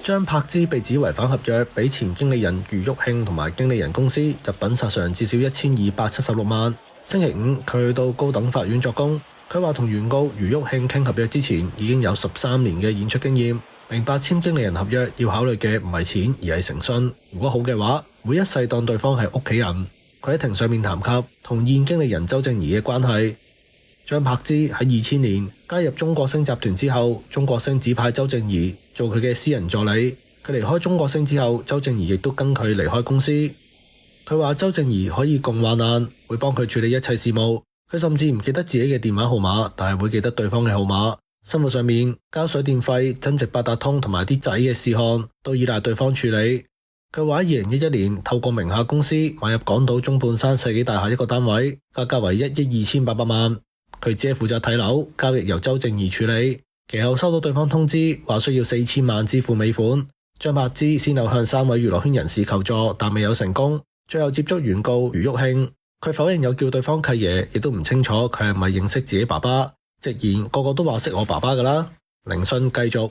張柏芝被指違反合約，俾前經理人余旭慶同埋經理人公司入稟索償至少1276萬。星期五，佢去到高等法院作供，佢話同原告余旭慶傾合約之前已經有13年嘅演出經驗，明白簽經理人合約要考慮嘅唔係錢而係誠信。如果好嘅話，會一世當對方係屋企人。佢喺庭上面談及同現經理人周正儀嘅關係。張柏芝喺2000年加入中國星集團之後，中國星指派周正儀做佢嘅私人助理。佢離開中國星之後，周正儀亦都跟佢離開公司。佢話周正儀可以共患難，會幫佢處理一切事務。佢甚至唔記得自己嘅電話號碼，但係會記得對方嘅號碼。生活上面交水電費、增值八達通同埋啲仔嘅事項都依賴對方處理。佢話喺2011年透過名下公司買入港島中半山世紀大廈一個單位，價格為1億2800萬。佢只係負責睇樓，交易由周正儀處理。其後收到對方通知，話需要4000萬支付尾款。張柏芝先後向3位娛樂圈人士求助，但未有成功。最後接觸原告余旭慶，佢否認有叫對方契爺，亦都唔清楚佢係咪認識自己爸爸，直言個個都話識我爸爸㗎啦。聆訊繼續。